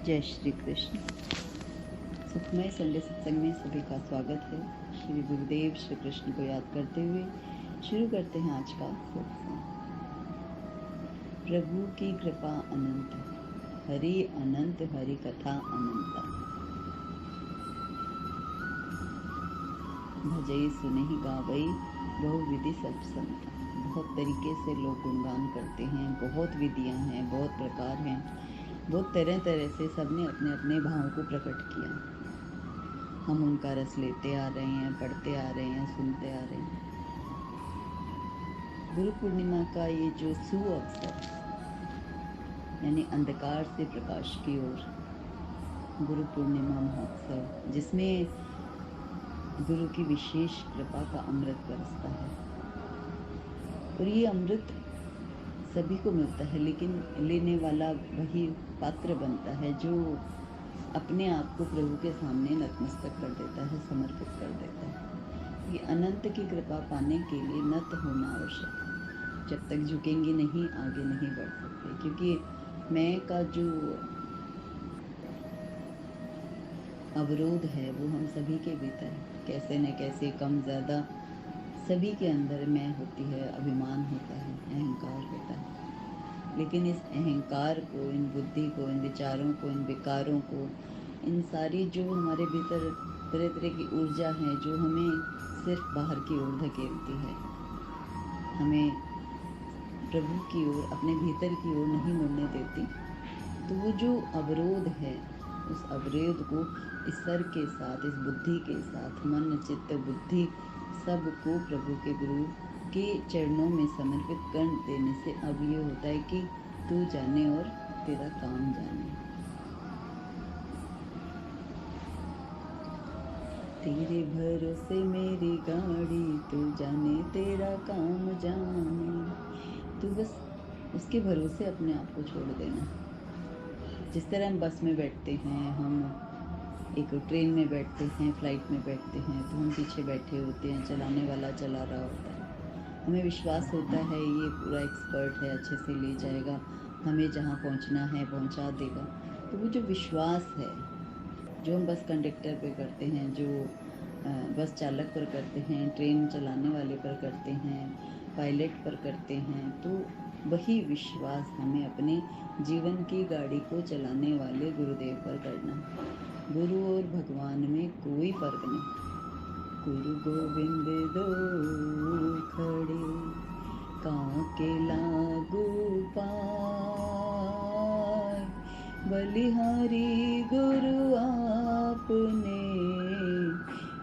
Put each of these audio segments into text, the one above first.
जय श्री कृष्ण। सुखमय संडे सत्संग में सभी का स्वागत है। श्री गुरुदेव श्री कृष्ण को याद करते हुए शुरू करते हैं आज का सत्संग। प्रभु की कृपा अनंत, हरि अनंत, हरि कथा अनंता। भजई सुनहि गावई, बहु विधि सब संता। बहुत तरीके से लोग गुणगान करते हैं, बहुत विधियां हैं, बहुत प्रकार हैं, बहुत तरह तरह से सबने अपने अपने भावों को प्रकट किया। हम उनका रस लेते आ रहे हैं, पढ़ते आ रहे हैं, सुनते आ रहे हैं। गुरु पूर्णिमा का ये जो सुअवसर यानी अंधकार से प्रकाश की ओर गुरु पूर्णिमा महोत्सव, जिसमें गुरु की विशेष कृपा का अमृत बरसता है। और ये अमृत सभी को मिलता है, लेकिन लेने वाला वही पात्र बनता है जो अपने आप को प्रभु के सामने नतमस्तक कर देता है, समर्पित कर देता है। ये अनंत की कृपा पाने के लिए नत होना आवश्यक है। जब तक झुकेंगे नहीं, आगे नहीं बढ़ सकते, क्योंकि मैं का जो अवरोध है वो हम सभी के भीतर है। कैसे न कैसे, कम ज़्यादा सभी के अंदर मैं होती है, अभिमान होता है, अहंकार होता है। लेकिन इस अहंकार को, इन बुद्धि को, इन विचारों को, इन विकारों को, इन सारी जो हमारे भीतर तरह तरह की ऊर्जा है जो हमें सिर्फ बाहर की ओर धकेलती है, हमें प्रभु की ओर, अपने भीतर की ओर नहीं मुड़ने देती, तो वो जो अवरोध है, उस अवरोध को इस सर के साथ, इस बुद्धि के साथ, मन चित्त बुद्धि सबको प्रभु के गुरु के चरणों में समर्पित कर देने से अब ये होता है कि तू जाने और तेरा काम जाने। तेरे भरोसे मेरी गाड़ी, तू जाने तेरा काम जाने। तो बस उसके भरोसे अपने आप को छोड़ देना। जिस तरह हम बस में बैठते हैं, हम एक ट्रेन में बैठते हैं, फ्लाइट में बैठते हैं, तो हम पीछे बैठे होते हैं, चलाने वाला चला रहा होता है। हमें विश्वास होता है ये पूरा एक्सपर्ट है, अच्छे से ले जाएगा, हमें जहाँ पहुँचना है पहुँचा देगा। तो वो जो विश्वास है जो हम बस कंडक्टर पे करते हैं, जो बस चालक पर करते हैं, ट्रेन चलाने वाले पर करते हैं, पायलट पर करते हैं, तो वही विश्वास हमें अपने जीवन की गाड़ी को चलाने वाले गुरुदेव पर करना है। गुरु और भगवान में कोई फर्क नहीं। गुरु गोविंद दो खड़े, काके लागू पाय। बलिहारी गुरु आपने,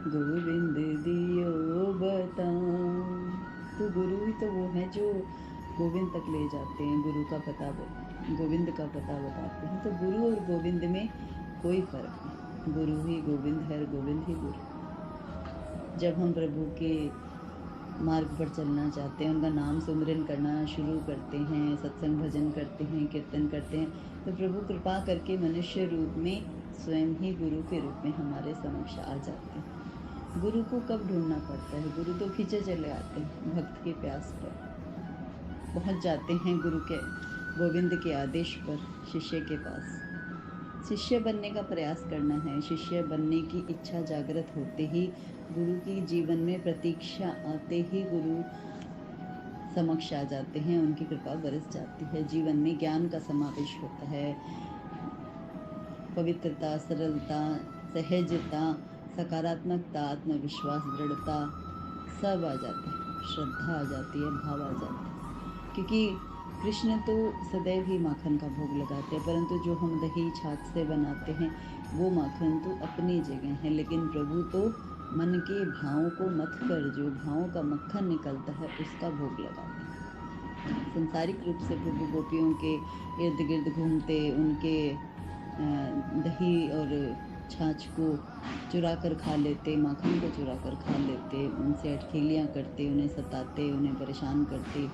गोविंद दियो बताओ। तो गुरु ही तो वो है जो गोविंद तक ले जाते हैं, गुरु का पता, गोविंद का पता बताते हैं। तो गुरु और गोविंद में कोई फर्क नहीं। गुरु ही गोविंद है, गोविंद ही गुरु। जब हम प्रभु के मार्ग पर चलना चाहते हैं, उनका नाम सुमरन करना शुरू करते हैं, सत्संग भजन करते हैं, कीर्तन करते हैं, तो प्रभु कृपा करके मनुष्य रूप में स्वयं ही गुरु के रूप में हमारे समक्ष आ जाते हैं। गुरु को कब ढूंढना पड़ता है? गुरु तो खींचे चले आते हैं, भक्त के प्यास पर पहुंच जाते हैं। गुरु के गोविंद के आदेश पर शिष्य के पास शिष्य बनने का प्रयास करना है। शिष्य बनने की इच्छा जागृत होते ही, गुरु की जीवन में प्रतीक्षा आते ही गुरु समक्ष आ जाते हैं, उनकी कृपा बरस जाती है। जीवन में ज्ञान का समावेश होता है, पवित्रता, सरलता, सहजता, सकारात्मकता, आत्मविश्वास, दृढ़ता सब आ जाता है, श्रद्धा आ जाती है, भाव आ जाता है। क्योंकि कृष्ण तो सदैव ही माखन का भोग लगाते हैं, परंतु जो हम दही छाछ से बनाते हैं वो माखन तो अपनी जगह है, लेकिन प्रभु तो मन के भावों को मथ कर जो भावों का मक्खन निकलता है उसका भोग लगाते हैं। संसारिक रूप से प्रभु गोपियों के इर्द गिर्द घूमते, उनके दही और छाछ को चुरा कर खा लेते, माखन को चुरा कर खा लेते, उनसे अटखेलियाँ करते, उन्हें सताते, उन्हें परेशान करते।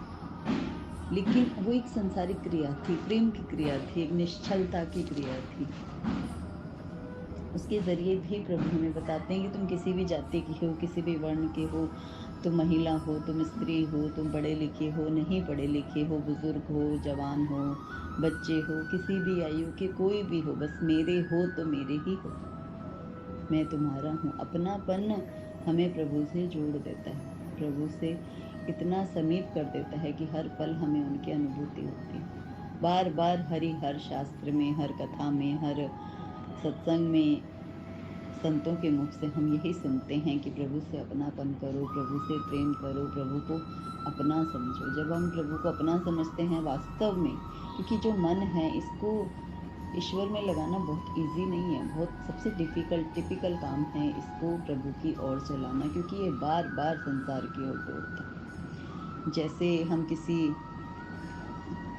लेकिन वो एक संसारिक क्रिया थी, प्रेम की क्रिया थी, एक निश्चलता की क्रिया थी। उसके जरिए भी प्रभु हमें बताते हैं कि तुम किसी भी जाति की हो, किसी भी वर्ण के हो, तुम महिला हो, तुम स्त्री हो, तुम पढ़े लिखे हो, नहीं पढ़े लिखे हो, बुजुर्ग हो, जवान हो, बच्चे हो, किसी भी आयु के कोई भी हो, बस मेरे हो तो मेरे ही हो, मैं तुम्हारा हूँ। अपनापन हमें प्रभु से जोड़ देता है, प्रभु से इतना समीप कर देता है कि हर पल हमें उनकी अनुभूति होती है। बार बार हर शास्त्र में, हर कथा में, हर सत्संग में संतों के मुख से हम यही सुनते हैं कि प्रभु से अपनापन करो, प्रभु से प्रेम करो, प्रभु को अपना समझो। जब हम प्रभु को अपना समझते हैं वास्तव में, क्योंकि जो मन है इसको ईश्वर में लगाना बहुत इजी नहीं है, बहुत सबसे टिपिकल काम है इसको प्रभु की ओर चलाना, क्योंकि ये बार बार संसार की ओर दौड़ता है। जैसे हम किसी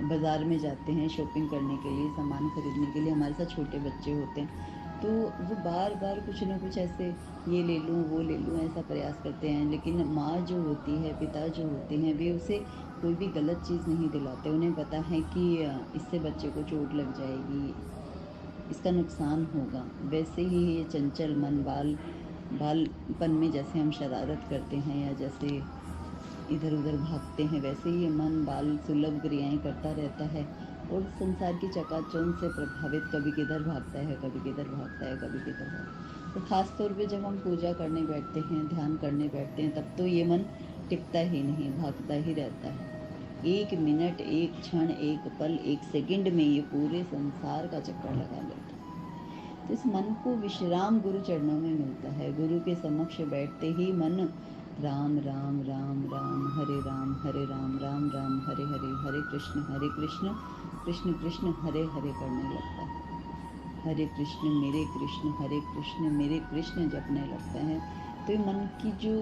बाज़ार में जाते हैं शॉपिंग करने के लिए, सामान खरीदने के लिए, हमारे साथ छोटे बच्चे होते हैं, तो वो बार बार कुछ ना कुछ ऐसे ये ले लूँ वो ले लूँ ऐसा प्रयास करते हैं, लेकिन माँ जो होती है, पिता जो होते हैं, वे उसे कोई भी गलत चीज़ नहीं दिलाते। उन्हें पता है कि इससे बच्चे को चोट लग जाएगी, इसका नुकसान होगा। वैसे ही ये चंचल मन बालपन में जैसे हम शरारत करते हैं या जैसे इधर उधर भागते हैं, वैसे ही ये मन बाल सुलभ क्रियाएं करता रहता है और संसार की चकाचौंध से प्रभावित कभी किधर भागता है, कभी किधर भागता है, कभी किधर भागता है। तो खास तौर पे जब हम पूजा करने बैठते हैं, ध्यान करने बैठते हैं, तब तो ये मन टिकता ही नहीं, भागता ही रहता है। 1 मिनट, 1 क्षण, 1 पल, 1 सेकंड में ये पूरे संसार का चक्कर लगा लेता है। तो इस मन को विश्राम गुरु चरणों में मिलता है। गुरु के समक्ष बैठते ही मन राम राम राम राम, हरे राम राम राम हरे हरे, हरे कृष्ण कृष्ण कृष्ण हरे हरे करने लगता है। हरे कृष्ण मेरे कृष्ण जपने लगता है। तो ये मन की जो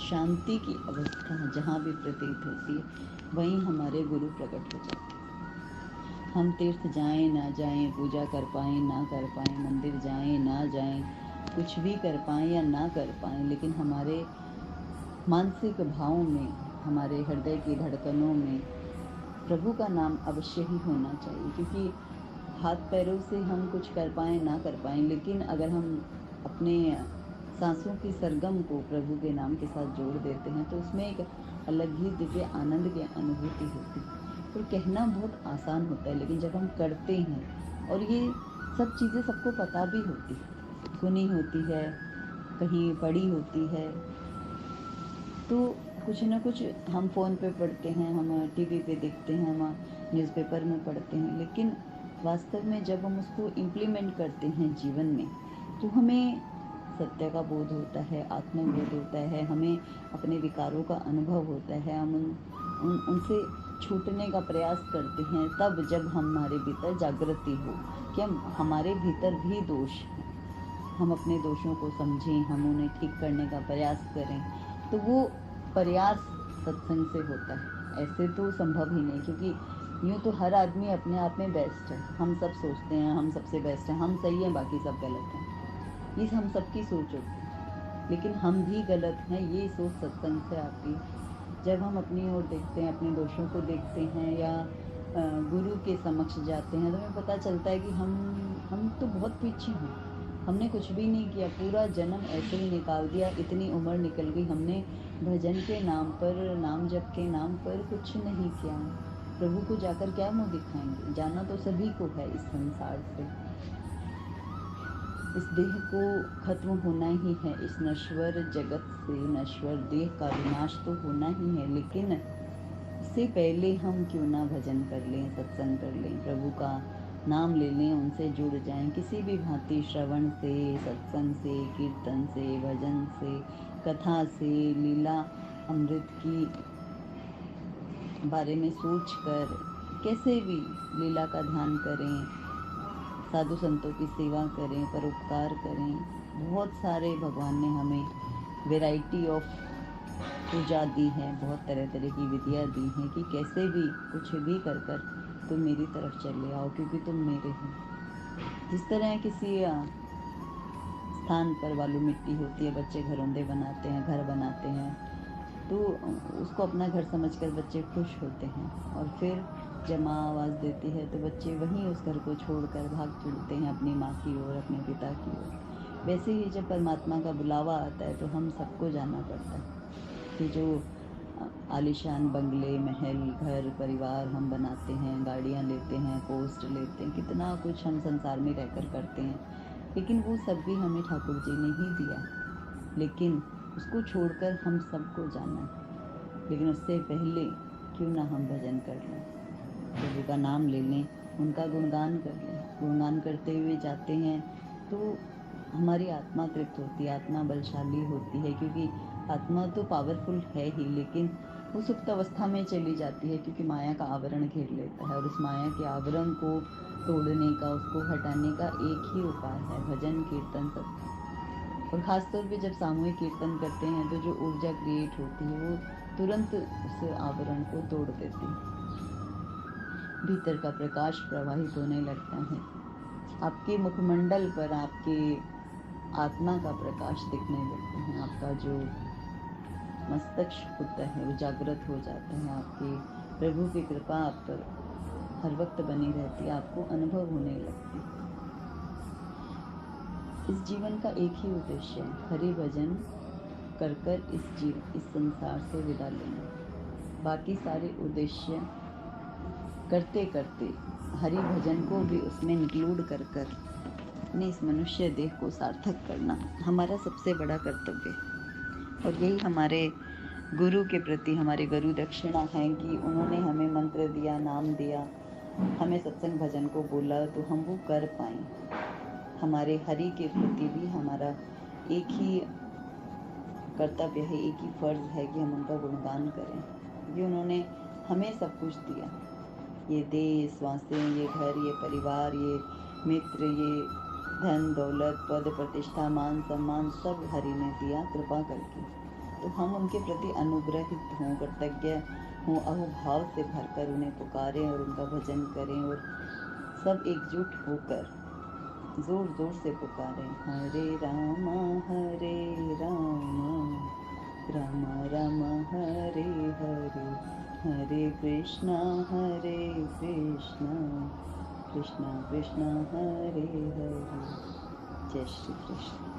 शांति की अवस्था जहाँ भी प्रतीत होती है, वहीं हमारे गुरु प्रकट हो जाते हैं। हम तीर्थ जाएं ना जाएं, पूजा कर पाएं ना कर पाएं, मंदिर जाएं ना जाएं, कुछ भी कर पाएं या ना कर पाएं, लेकिन हमारे मानसिक भावों में, हमारे हृदय की धड़कनों में प्रभु का नाम अवश्य ही होना चाहिए। क्योंकि हाथ पैरों से हम कुछ कर पाएं ना कर पाएं, लेकिन अगर हम अपने सांसों की सरगम को प्रभु के नाम के साथ जोड़ देते हैं तो उसमें एक अलग ही दिव्य आनंद की अनुभूति होती है। और कहना बहुत आसान होता है, लेकिन जब हम करते हैं, और ये सब चीज़ें सबको पता भी होती है, सुनी होती है, कहीं पढ़ी होती है, तो कुछ ना कुछ हम फ़ोन पे पढ़ते हैं, हम टीवी पे देखते हैं, हम न्यूज़पेपर में पढ़ते हैं, लेकिन वास्तव में जब हम उसको इम्प्लीमेंट करते हैं जीवन में, तो हमें सत्य का बोध होता है, आत्मबोध होता है, हमें अपने विकारों का अनुभव होता है, हम उनसे छूटने का प्रयास करते हैं। तब जब हमारे भीतर जागृति हो कि हमारे भीतर भी दोष हैं, हम अपने दोषों को समझें, हम उन्हें ठीक करने का प्रयास करें, तो वो प्रयास सत्संग से होता है। ऐसे तो संभव ही नहीं, क्योंकि यूँ तो हर आदमी अपने आप में बेस्ट है। हम सब सोचते हैं हम सबसे बेस्ट हैं, हम सही हैं, बाकी सब गलत हैं, ये हम सबकी सोच होती है। लेकिन हम भी गलत हैं, ये सोच सत्संग से आती है। जब हम अपनी ओर देखते हैं, अपने दोषों को देखते हैं या गुरु के समक्ष जाते हैं, तो हमें पता चलता है कि हम तो बहुत पीछे हैं, हमने कुछ भी नहीं किया, पूरा जन्म ऐसे ही निकाल दिया, इतनी उम्र निकल गई, हमने भजन के नाम पर, नाम जप के नाम पर कुछ नहीं किया। प्रभु को जाकर क्या मुँह दिखाएंगे? जाना तो सभी को है इस संसार से, इस देह को खत्म होना ही है, इस नश्वर जगत से, नश्वर देह का विनाश तो होना ही है। लेकिन इससे पहले हम क्यों ना भजन कर लें, सत्संग कर लें, प्रभु का नाम ले लें, उनसे जुड़ जाएं, किसी भी भांति श्रवण से, सत्संग से, कीर्तन से, भजन से, कथा से, लीला अमृत की बारे में सोचकर कैसे भी लीला का ध्यान करें, साधु संतों की सेवा करें, परोपकार करें। बहुत सारे भगवान ने हमें वैरायटी ऑफ पूजा दी है, बहुत तरह तरह की विधियाँ दी हैं कि कैसे भी कुछ भी कर तुम मेरी तरफ चले आओ, क्योंकि तुम मेरे हो। जिस तरह किसी स्थान पर बालू मिट्टी होती है, बच्चे घरौंदे बनाते हैं, घर बनाते हैं, तो उसको अपना घर समझकर बच्चे खुश होते हैं, और फिर जब माँ आवाज़ देती है तो बच्चे वहीं उस घर को छोड़कर भाग चलते हैं अपनी माँ की ओर, अपने पिता की ओर। वैसे ही जब परमात्मा का बुलावा आता है तो हम सबको जाना पड़ता है। कि जो आलीशान बंगले, महल, घर, परिवार हम बनाते हैं, गाड़ियाँ लेते हैं, पोस्ट लेते हैं, कितना कुछ हम संसार में रहकर करते हैं, लेकिन वो सब भी हमें ठाकुर जी ने ही दिया। लेकिन उसको छोड़कर हम सबको जाना है। लेकिन उससे पहले क्यों ना हम भजन कर लें, प्रभु का नाम ले लें, उनका गुणगान कर लें। गुणगान करते हुए जाते हैं तो हमारी आत्मा तृप्त होती है, आत्मा बलशाली होती है, क्योंकि आत्मा तो पावरफुल है ही, लेकिन वो सुप्त अवस्था में चली जाती है क्योंकि माया का आवरण घेर लेता है। और उस माया के आवरण को तोड़ने का, उसको हटाने का एक ही उपाय है, भजन कीर्तन सत्संग। और ख़ासतौर पे जब सामूहिक कीर्तन करते हैं तो जो ऊर्जा क्रिएट होती है वो तुरंत उस आवरण को तोड़ देती है, भीतर का प्रकाश प्रवाहित होने लगता है, आपके मुखमंडल पर आपके आत्मा का प्रकाश दिखने लगता है, आपका जो मस्तिष्क होता है वो जागृत हो जाता है, आपकी प्रभु की कृपा आप पर हर वक्त बनी रहती है, आपको अनुभव होने लगती है। इस जीवन का एक ही उद्देश्य है, हरि भजन कर इस संसार से विदा लेना। बाकी सारे उद्देश्य करते करते हरि भजन को भी उसमें इंक्लूड कर अपने इस मनुष्य देह को सार्थक करना हमारा सबसे बड़ा कर्तव्य है। और यही हमारे गुरु के प्रति हमारे गुरु दक्षिणा है कि उन्होंने हमें मंत्र दिया, नाम दिया, हमें सत्संग भजन को बोला तो हम वो कर पाएं। हमारे हरि के प्रति भी हमारा एक ही कर्तव्य है, एक ही फर्ज है कि हम उनका गुणगान करें, क्योंकि उन्होंने हमें सब कुछ दिया। ये देह, श्वासें, ये घर, ये परिवार, ये मित्र, ये धन दौलत, पद प्रतिष्ठा, मान सम्मान सब हरि ने दिया कृपा करके। तो हम उनके प्रति अनुग्रहित हों, कृतज्ञ हों, अहोभाव से भरकर उन्हें पुकारें और उनका भजन करें, और सब एकजुट होकर जोर जोर से पुकारें, हरे राम राम राम हरे हरे, हरे कृष्णा कृष्णा कृष्णा कृष्णा हरे हरे। जय श्री कृष्ण।